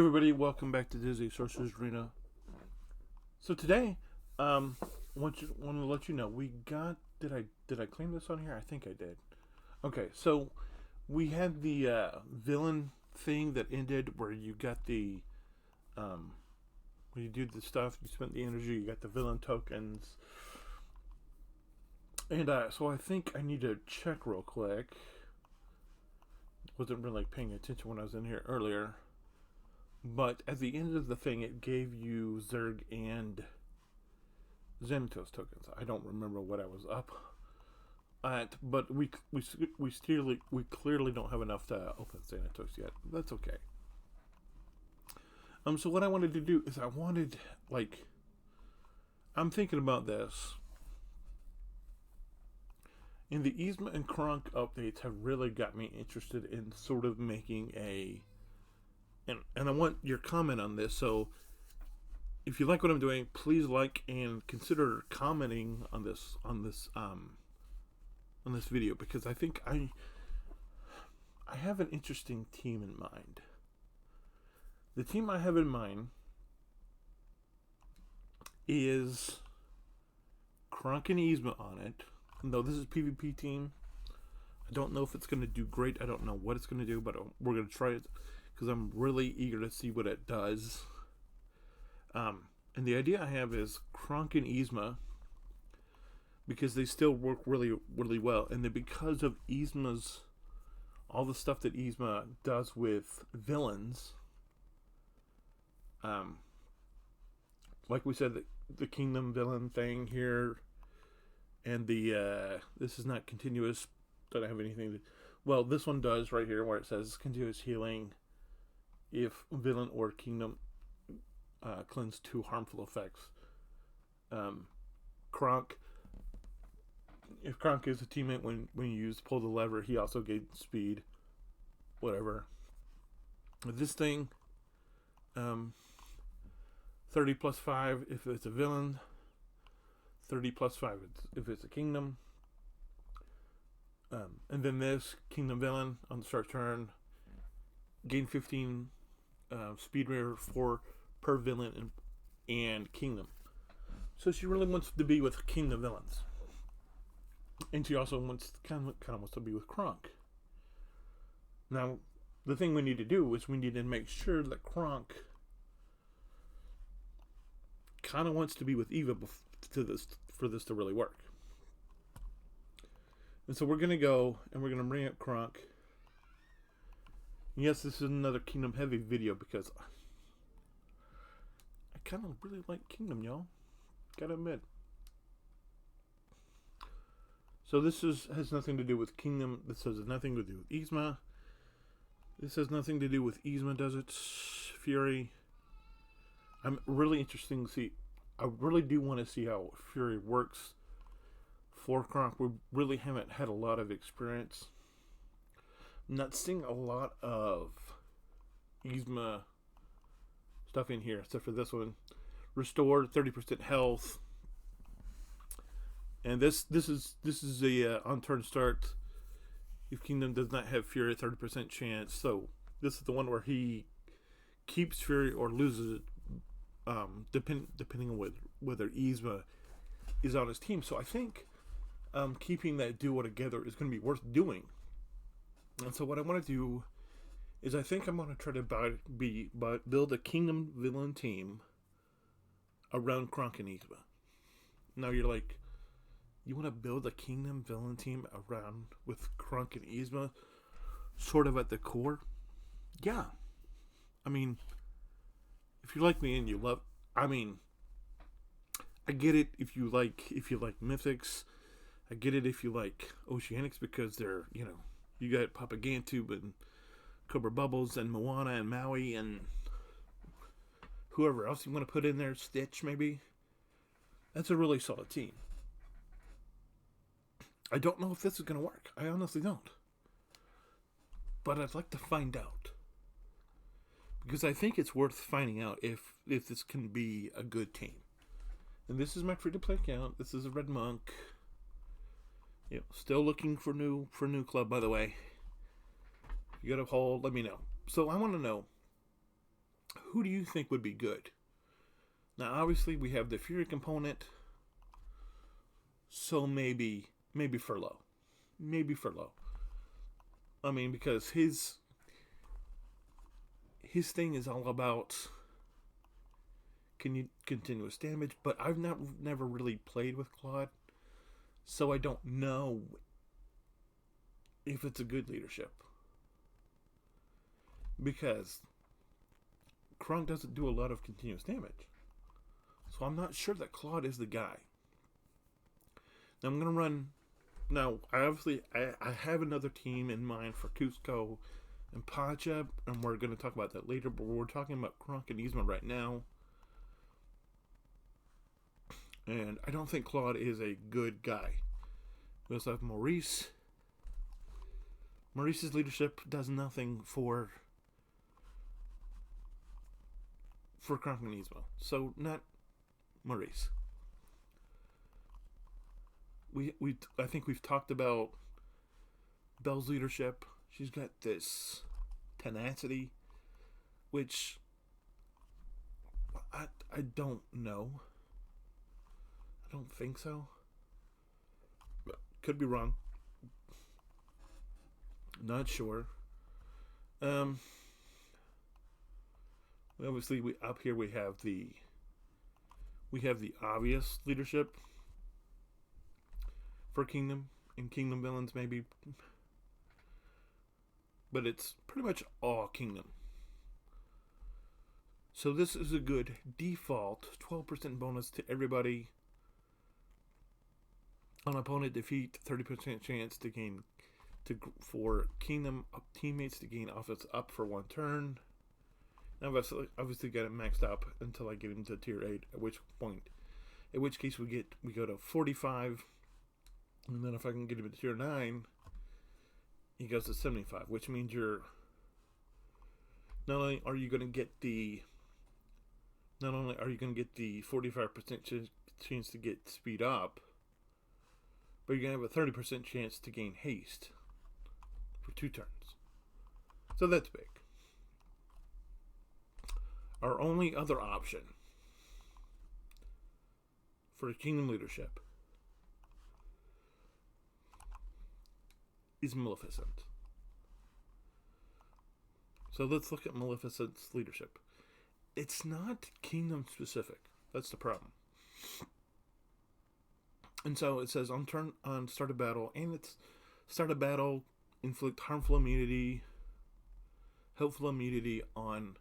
Everybody, welcome back to Disney Sorcerer's Arena. So today, want to let you know we got. Did I claim this on here? I think I did. Okay, so we had the villain thing that ended where you got the when you do the stuff, you spent the energy, you got the villain tokens, and so I think I need to check real quick. Wasn't really paying attention when I was in here earlier. But at the end of the thing, it gave you Zerg and Xanatos tokens. I don't remember what I was up at, but we clearly don't have enough to open Xanatos yet. That's okay. So what I wanted to do is I'm thinking about this. And the Yzma and KRONK updates have really got me interested in sort of making and I want your comment on this. So if you like what I'm doing, please like and consider commenting on this video, because I think I have an interesting team in mind. The team I have in mind is KRONK and Yzma on it. No, this is PvP team. I don't know if it's going to do great. I don't know what it's going to do, but we're going to try it because I'm really eager to see what it does. And the idea I have is KRONK and Yzma, because they still work really, really well. And then because of Yzma's, all the stuff that Yzma does with villains, like we said, the Kingdom villain thing here, and the this is not continuous, don't have anything to, well, this one does right here where it says continuous healing if villain or kingdom cleanse 2 harmful effects. KRONK, if KRONK is a teammate when you pull the lever, he also gains speed, whatever. With this thing, 30 plus 5 if it's a villain, 30 plus 5 if it's a kingdom. And then this kingdom villain on the start turn, gain 15 speed rare for per villain and kingdom. So she really wants to be with kingdom villains, and she also wants kind of wants to be with KRONK. Now, the thing we need to do is we need to make sure that KRONK kind of wants to be with Eva for this to really work. And so we're going to go and we're going to bring up KRONK. Yes, this is another Kingdom heavy video because I kind of really like Kingdom, y'all. Gotta admit. So this has nothing to do with Kingdom. This has nothing to do with Yzma. This has nothing to do with Yzma, does it? Fury. I'm really interested to see. I really do want to see how Fury works for KRONK. We really haven't had a lot of experience. I'm not seeing a lot of Yzma stuff in here, except for this one. Restore 30% health. And this is a on turn start. If Kingdom does not have Fury, 30% chance. So this is the one where he keeps Fury or loses it, depending on whether Yzma is on his team. So I think keeping that duo together is going to be worth doing. And so what I want to do is I think I'm going to try to build a Kingdom villain team around KRONK and Yzma. Now you're like, you want to build a Kingdom villain team around with KRONK and Yzma sort of at the core? Yeah. I mean, if you like me and you love, I get it if you like Mythics. I get it if you like Oceanics because they're, you got Papa Gantube and Cobra Bubbles and Moana and Maui and whoever else you want to put in there, Stitch maybe. That's a really solid team. I don't know if this is going to work. I honestly don't. But I'd like to find out. Because I think it's worth finding out if this can be a good team. And this is my free-to-play account. This is a Red Monk. Still looking for new club, by the way. If you got a hold, let me know. So I want to know, who do you think would be good? Now, obviously, we have the Fury component, so maybe FROLLO. Maybe FROLLO. I mean, because his thing is all about continuous damage, but I've never really played with Claude, so I don't know if it's a good leadership. Because KRONK doesn't do a lot of continuous damage. So I'm not sure that Claude is the guy. Now I'm going to run... Now, I have another team in mind for Cusco and Pacha, and we're going to talk about that later, but we're talking about KRONK and Yzma right now. And I don't think Claude is a good guy. We also have Maurice. Maurice's leadership does nothing for KRONK and Yzma. So, not Maurice. I think we've talked about Belle's leadership. She's got this tenacity, which I don't know. I don't think so. But could be wrong. Not sure. Obviously, up here we have the obvious leadership for Kingdom and Kingdom villains, maybe, but it's pretty much all Kingdom. So this is a good default 12% bonus to everybody on opponent defeat, 30% chance to gain for Kingdom teammates to gain offense up for 1 turn. Now obviously got it maxed up until I get him to tier 8, at which case we go to 45, and then if I can get him to tier 9, he goes to 75, which means not only are you going to get the 45% chance to get speed up, but you're going to have a 30% chance to gain haste for 2 turns. So that's big. Our only other option for Kingdom leadership is Maleficent. So let's look at Maleficent's leadership. It's not Kingdom specific. That's the problem. And so it says on start a battle, and it's start a battle, inflict harmful immunity, helpful immunity on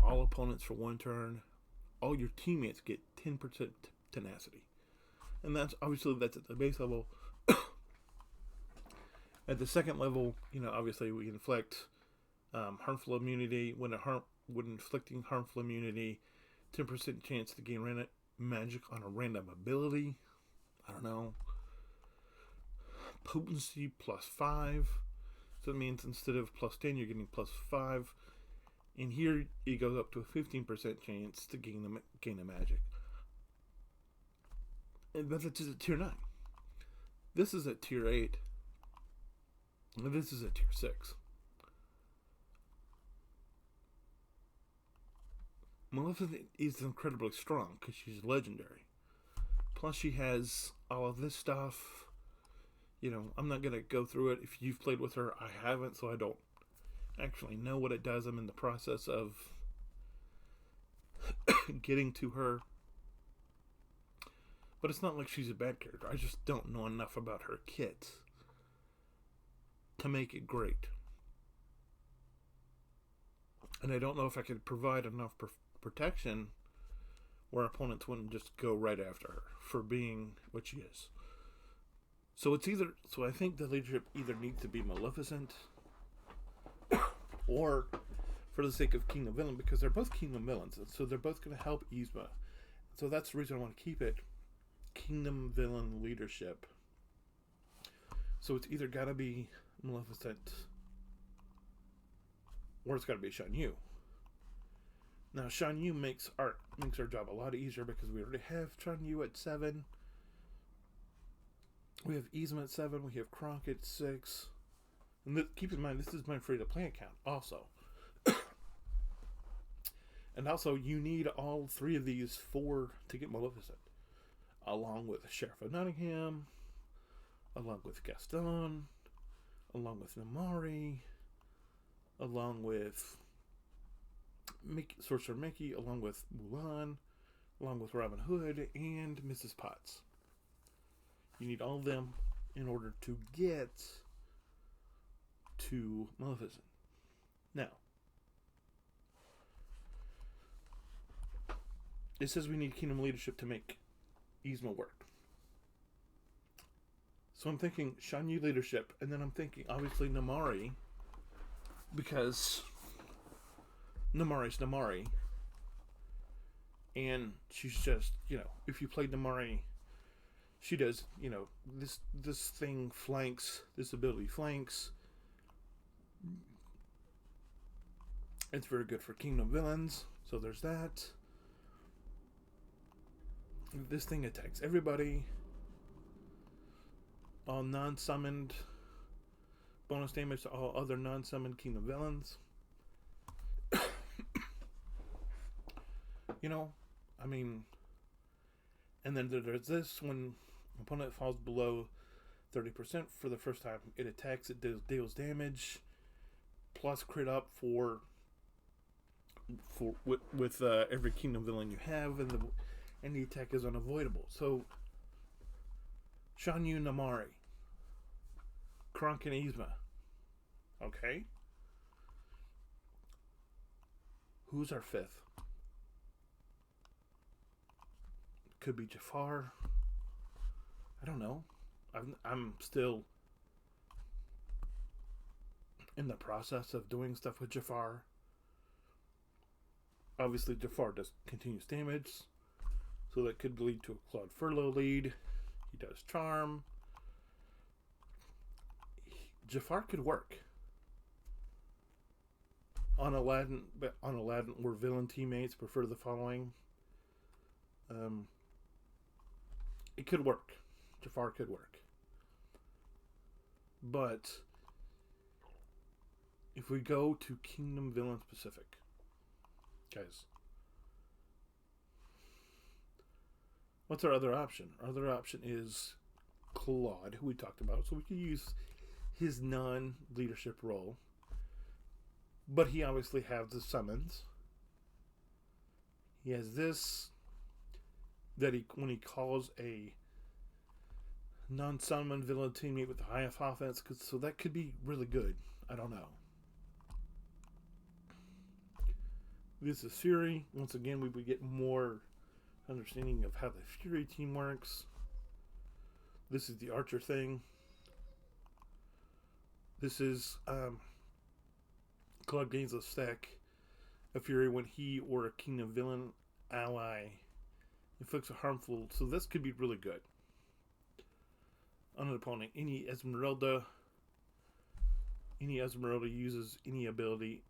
all opponents for 1 turn. All your teammates get 10% tenacity. And that's at the base level. At the second level, obviously we inflict harmful immunity. When inflicting harmful immunity, 10% chance to gain magic on a random ability. I don't know. Potency +5. So that means instead of +10, you're getting +5. And here it goes up to a 15% chance to gain a magic. But that's at tier 9. This is at tier 8. And this is at tier 6. Maleficent is incredibly strong because she's legendary. Plus she has all of this stuff. I'm not going to go through it. If you've played with her, I haven't, so I don't actually know what it does. I'm in the process of getting to her. But it's not like she's a bad character. I just don't know enough about her kit to make it great. And I don't know if I could provide enough protection where opponents wouldn't just go right after her for being what she is. So I think the leadership either needs to be Maleficent or, for the sake of Kingdom Villain, because they're both Kingdom Villains, and so they're both going to help Yzma. So that's the reason I want to keep it Kingdom Villain leadership. So it's either got to be Maleficent or it's got to be Shan Yu. Now Shan Yu makes our job a lot easier because we already have Shan Yu at 7. We have Yzma at 7. We have KRONK at 6. And keep in mind, this is my free-to-play account also. And also, you need all three of these four to get Maleficent, along with Sheriff of Nottingham, along with Gaston, along with Namari, along with Sorcerer Mickey, along with Mulan, along with Robin Hood, and Mrs. Potts. You need all of them in order to get to Maleficent. Now, it says we need kingdom leadership to make Yzma work. So I'm thinking Shan Yu leadership, and then I'm thinking obviously Namari, because Namari's Namari, and she's just, if you play Namari, she does, this thing flanks, this ability flanks. It's very good for kingdom villains, so there's that. This thing attacks everybody. All non-summoned. Bonus damage to all other non-summoned kingdom villains. And then there's this: when opponent falls below 30% for the first time, it attacks, it deals damage, plus crit up with every kingdom villain you have, and the attack is unavoidable. So, Shan Yu, Namari, KRONK, and Yzma. Okay. Who's our fifth? Could be Jafar. I don't know. I'm still in the process of doing stuff with Jafar. Obviously, Jafar does continuous damage, so that could lead to a Claude FROLLO lead. He does charm. Jafar could work on Aladdin, but on Aladdin, where villain teammates prefer the following. It could work. Jafar could work. But if we go to Kingdom Villain specific, guys, what's our other option? Our other option is Claude, who we talked about. So we could use his non-leadership role. But he obviously has the summons. He has this, that when he calls a non-summoned villain teammate with the highest offense, so that could be really good. I don't know. This is Fury. Once again, we would get more understanding of how the Fury team works. This is the Archer thing. This is Claude gains a stack of Fury when he or a Kingdom Villain ally inflicts a harmful. So this could be really good on an opponent. Any Esmeralda uses any ability,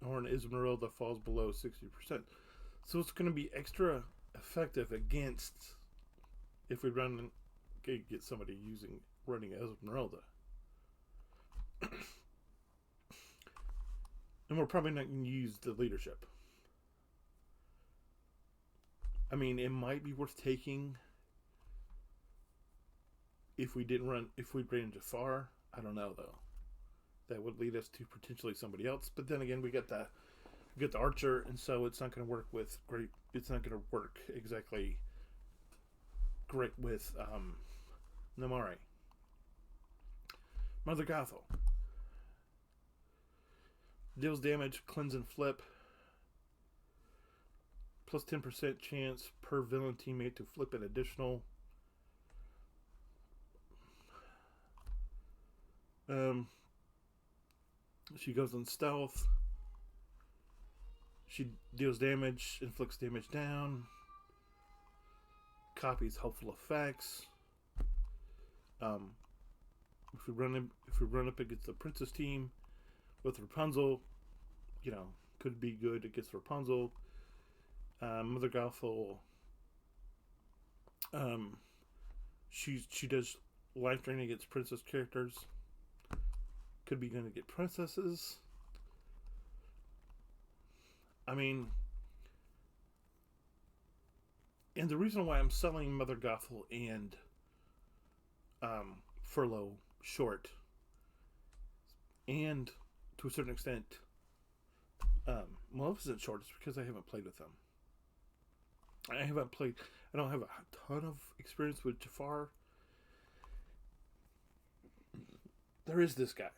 or an Esmeralda falls below 60%. So it's going to be extra effective against if we get somebody running Esmeralda. And we're probably not going to use the leadership. I mean, it might be worth taking if we ran Jafar. I don't know, though. That would lead us to potentially somebody else. But then again, we get the Archer, and so it's not going to work it's not going to work exactly great with Namari. Mother Gothel deals damage, cleanse and flip, plus 10% chance per villain teammate to flip an additional. She goes on stealth. She deals damage, inflicts damage down, copies helpful effects. If we run up against the princess team with Rapunzel, could be good against Rapunzel. Mother Gothel, she does life draining against princess characters. Could be going to get princesses. I mean, And the reason why I'm selling Mother Gothel and FROLLO short, and to a certain extent Maleficent short, is because I haven't played with them. I don't have a ton of experience with Jafar. There is this guy.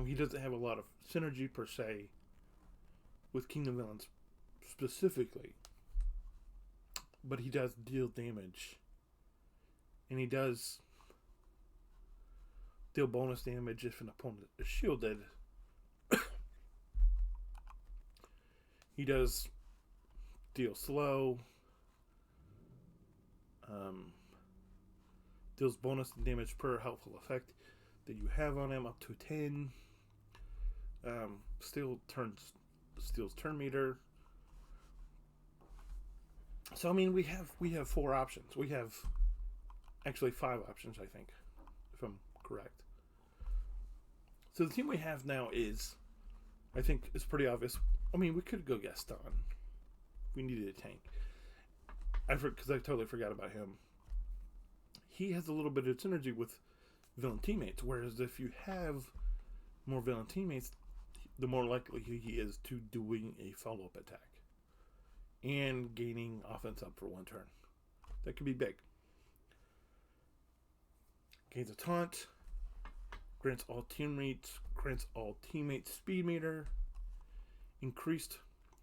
He doesn't have a lot of synergy per se with Kingdom villains specifically, but he does deal damage, and he does deal bonus damage if an opponent is shielded. He does deal slow, deals bonus damage per helpful effect that you have on him, up to 10. Steals turn meter. So I mean, we have 4 options. We have actually 5 options, I think, if I'm correct. So the team we have now is, I think, is pretty obvious. I mean, we could go Gaston. We needed a tank. Because I totally forgot about him. He has a little bit of synergy with villain teammates, whereas if you have more villain teammates, the more likely he is to doing a follow-up attack and gaining offense up for 1 turn. That could be big. Gains a taunt, grants all teammates speed meter, increased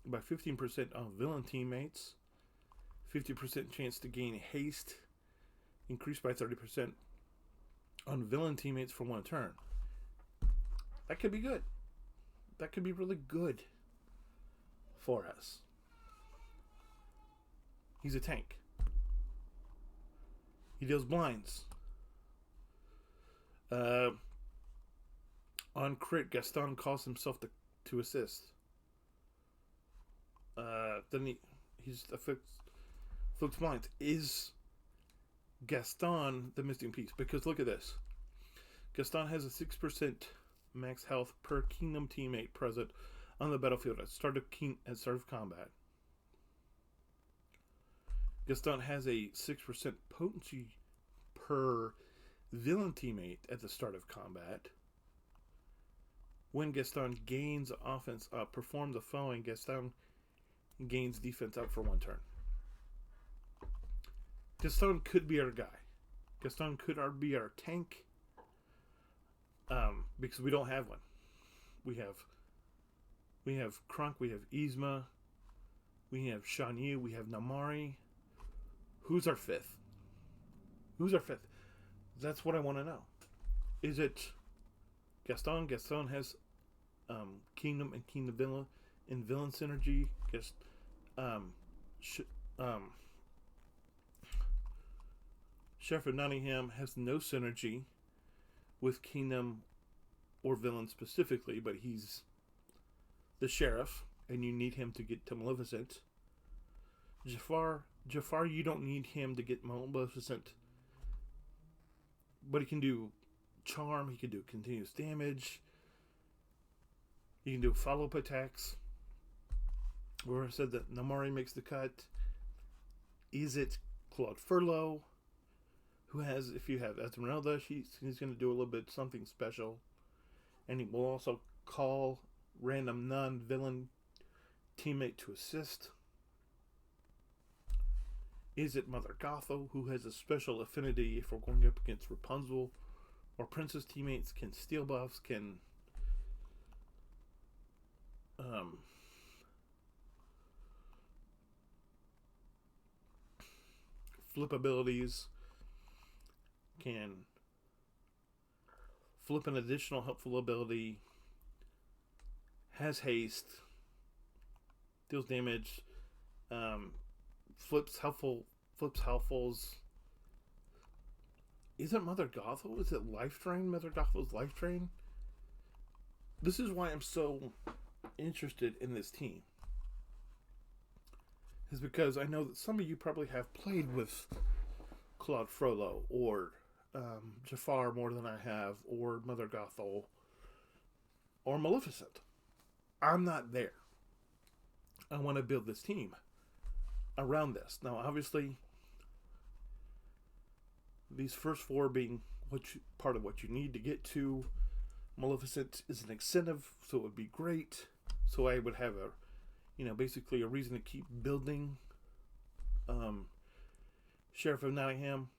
by 15% on villain teammates, 50% chance to gain haste, increased by 30% on villain teammates for 1 turn. That could be good. That could be really good for us. He's a tank. He deals blinds. On crit, Gaston calls himself to assist. Then he's afflicts blinds. Is Gaston the missing piece? Because look at this. Gaston has a 6% max health per kingdom teammate present on the battlefield at start of combat. Gaston has a 6% potency per villain teammate at the start of combat. When Gaston gains offense up, perform the following. Gaston gains defense up for 1 turn. Gaston could be our guy. Gaston could be our tank. Because we don't have one. We have KRONK, we have Yzma, we have Shan Yu, we have Namari. Who's our 5th? That's what I want to know. Is it Gaston? Gaston has Kingdom and Kingdom Villain and Villain synergy. Sheriff of Nottingham has no synergy with Kingdom or Villain specifically, but he's the sheriff, and you need him to get to Maleficent. Jafar, you don't need him to get Maleficent, but he can do charm, he can do continuous damage, he can do follow-up attacks. Where I said that Namari makes the cut. Is it Claude Furlough, who has, if you have Esmeralda, he's going to do a little bit something special, and he will also call random non-villain teammate to assist. Is it Mother Gothel, who has a special affinity if we're going up against Rapunzel, or princess teammates can steal buffs, can flip abilities, can flip an additional helpful ability, has haste, deals damage, flips helpfuls. Is it Mother Gothel? Is it Life Drain? Mother Gothel's Life Drain? This is why I'm so interested in this team. Is because I know that some of you probably have played with Claude Frollo or Jafar more than I have, or Mother Gothel, or Maleficent. I'm not there. I want to build this team around this. Now, obviously, these first four being part of what you need to get to Maleficent is an incentive, so it would be great. So I would have basically a reason to keep building Sheriff of Nottingham.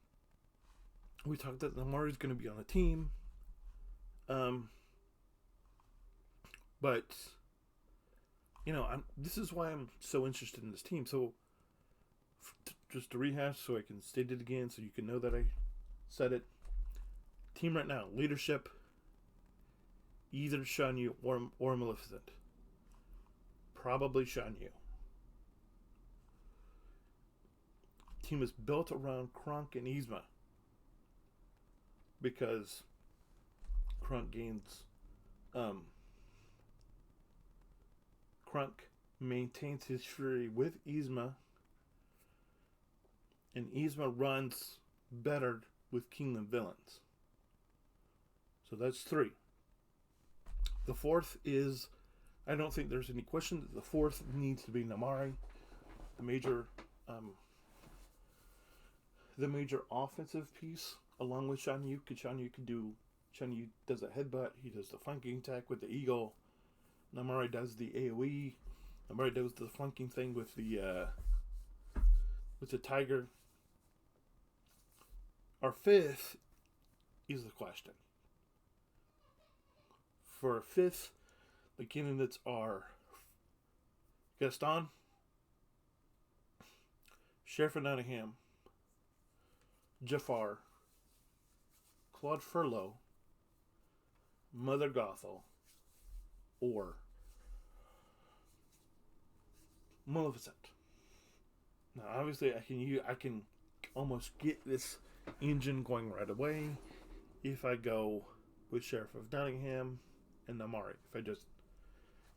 We talked that Namari's going to be on the team. But this is why I'm so interested in this team. So just to rehash so I can state it again so you can know that I said it. Team right now, leadership, either Shan Yu or Maleficent. Probably Shan Yu. Team is built around KRONK and Yzma. Because KRONK gains KRONK maintains his fury with Yzma, and Yzma runs better with Kingdom villains. So that's 3. The fourth is, I don't think there's any question that the fourth needs to be Namari, the major offensive piece, along with Shan Yu. Shan Yu does a headbutt, he does the flanking attack with the eagle. Namari does the AoE. Namari does the flanking thing with the tiger. Our fifth is the question. For our fifth, the candidates are Gaston, Sheriff of Nottingham, Jafar, Claude FROLLO, Mother Gothel, or Maleficent. Now, obviously, I can almost get this engine going right away if I go with Sheriff of Nottingham and Namari. If I just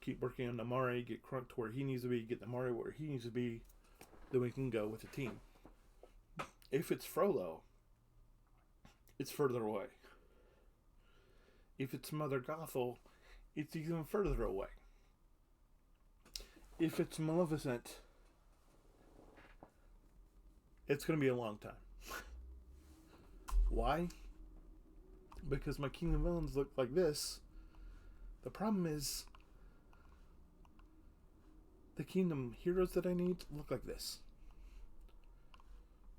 keep working on Namari, get KRONK to where he needs to be, get Namari where he needs to be, then we can go with the team. If it's FROLLO, it's further away. If it's Mother Gothel, it's even further away. If it's Maleficent, it's going to be a long time. Why? Because my Kingdom villains look like this. The problem is, the Kingdom heroes that I need look like this.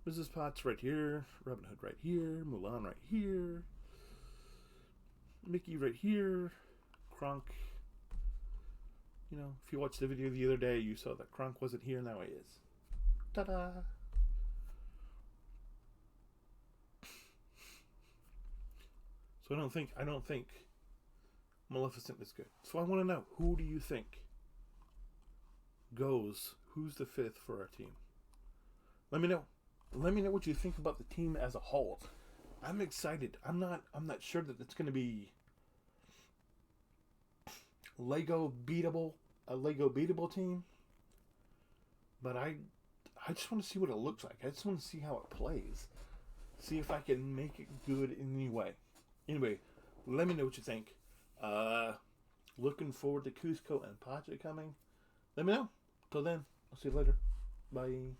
Mrs. Potts right here, Robin Hood right here, Mulan right here, Mickey right here, KRONK. If you watched the video the other day, you saw that KRONK wasn't here, now he is. Ta-da! So I don't think Maleficent is good. So I want to know, who do you think goes? Who's the fifth for our team? Let me know. Let me know what you think about the team as a whole. I'm excited. I'm not sure that it's going to be a Lego beatable team. But I just want to see what it looks like. I just want to see how it plays. See if I can make it good in any way. Anyway, let me know what you think. Looking forward to Cusco and Pacha coming. Let me know. Till then, I'll see you later. Bye.